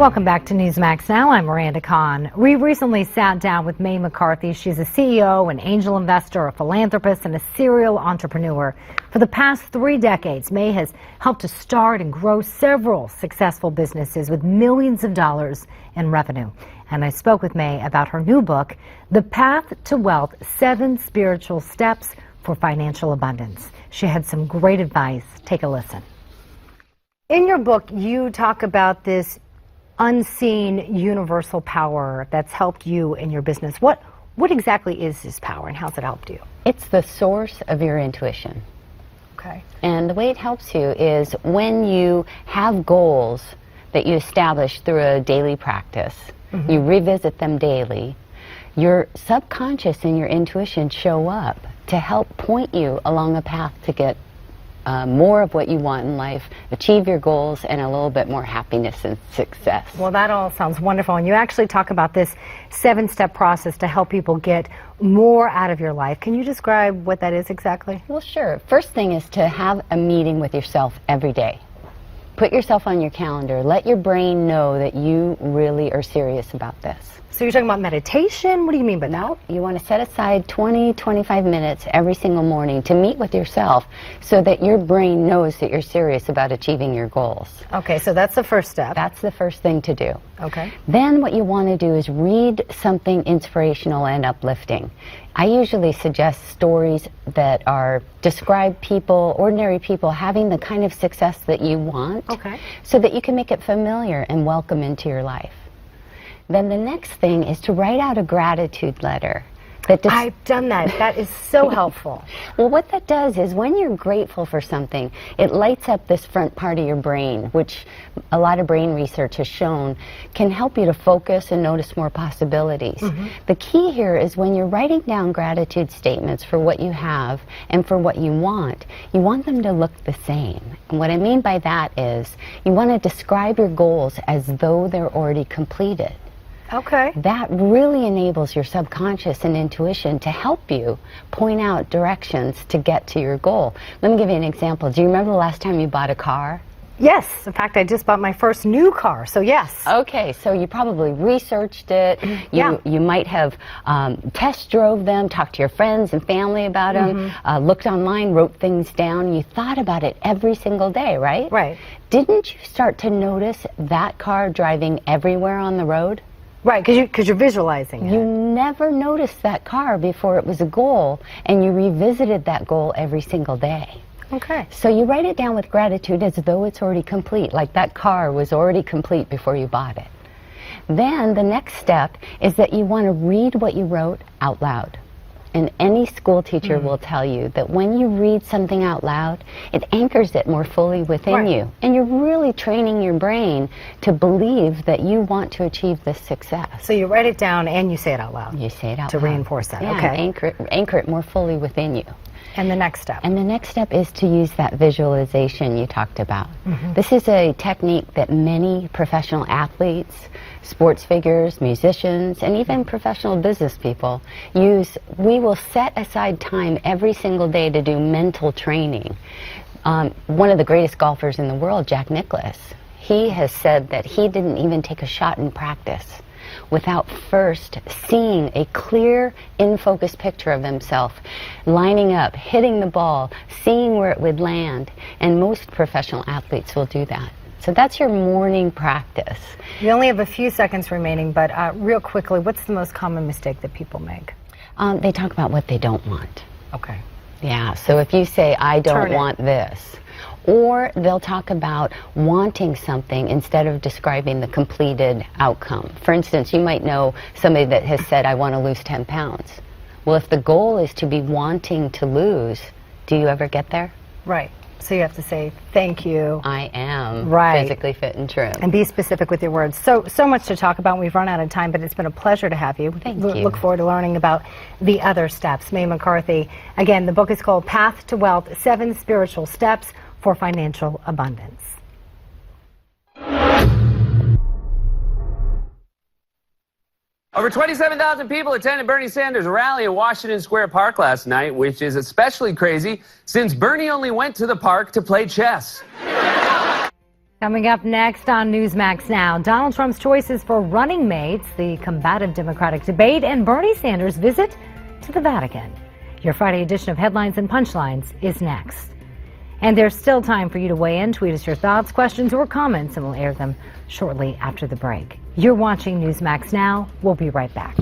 Welcome back to Newsmax Now. I'm Miranda Kahn. We recently sat down with Mae McCarthy. She's a CEO, an angel investor, a philanthropist, and a serial entrepreneur. For the past 3 decades, Mae has helped to start and grow several successful businesses with millions of dollars in revenue. And I spoke with Mae about her new book, The Path to Wealth: 7 Spiritual Steps for Financial Abundance. She had some great advice. Take a listen. In your book, you talk about this unseen universal power that's helped you in your business. What exactly is this power and how's it helped you? It's the source of your intuition. Okay. And the way it helps you is when you have goals that you establish through a daily practice, you revisit them daily, your subconscious and your intuition show up to help point you along a path to get more of what you want in life, achieve your goals, and a little bit more happiness and success. Well, that all sounds wonderful. And you actually talk about this 7-step process to help people get more out of your life. Can you describe what that is exactly? Well, sure. First thing is to have a meeting with yourself every day. Put yourself on your calendar. Let your brain know that you really are serious about this. So you're talking about meditation? What do you mean by that? No, you want to set aside 20, 25 minutes every single morning to meet with yourself so that your brain knows that you're serious about achieving your goals. Okay, so that's the first step. That's the first thing to do. Okay. Then what you want to do is read something inspirational and uplifting. I usually suggest stories that describe people, ordinary people, having the kind of success that you want, so that you can make it familiar and welcome into your life. Then the next thing is to write out a gratitude letter. I've done that. That is so helpful. Well, what that does is when you're grateful for something, it lights up this front part of your brain, which a lot of brain research has shown can help you to focus and notice more possibilities. The key here is when you're writing down gratitude statements for what you have and for what you want them to look the same. And what I mean by that is you want to describe your goals as though they're already completed. Okay. That really enables your subconscious and intuition to help you point out directions to get to your goal. Let me give you an example. Do you remember the last time you bought a car? Yes. In fact, I just bought my first new car, so yes. Okay, so you probably researched it. You might have test drove them, talked to your friends and family about them, looked online, wrote things down. You thought about it every single day, right? Right. Didn't you start to notice that car driving everywhere on the road? Right, because you're visualizing it. You never noticed that car before it was a goal, and you revisited that goal every single day. Okay. So you write it down with gratitude as though it's already complete, like that car was already complete before you bought it. Then the next step is that you want to read what you wrote out loud. And any school teacher will tell you that when you read something out loud, it anchors it more fully within you. And you're really training your brain to believe that you want to achieve this success. So you write it down and you say it out loud. You say it out loud. To loud. reinforce that, yeah, okay. Anchor it more fully within you. And the next step? And the next step is to use that visualization you talked about. This is a technique that many professional athletes, sports figures, musicians, and even professional business people use. We will set aside time every single day to do mental training. One of the greatest golfers in the world, Jack Nicklaus, he has said that he didn't even take a shot in practice without first seeing a clear, in-focus picture of himself, lining up, hitting the ball, seeing where it would land. And most professional athletes will do that. So that's your morning practice. We only have a few seconds remaining, but real quickly, what's the most common mistake that people make? They talk about what they don't want. Okay. Yeah, so if you say, I don't want this, or they'll talk about wanting something instead of describing the completed outcome. For instance, you might know somebody that has said, I want to lose 10 pounds. Well, if the goal is to be wanting to lose, do you ever get there? Right. So you have to say, thank you. I am physically fit and trim. And be specific with your words. So much to talk about. We've run out of time, but it's been a pleasure to have you. Thank you. Look forward to learning about the other steps. Mae McCarthy. Again, the book is called Path to Wealth: 7 Spiritual Steps for Financial Abundance. Over 27,000 people attended Bernie Sanders' rally at Washington Square Park last night, which is especially crazy since Bernie only went to the park to play chess. Coming up next on Newsmax Now, Donald Trump's choices for running mates, the combative Democratic debate, and Bernie Sanders' visit to the Vatican. Your Friday edition of Headlines and Punchlines is next. And there's still time for you to weigh in. Tweet us your thoughts, questions, or comments, and we'll air them shortly after the break. You're watching Newsmax Now. We'll be right back.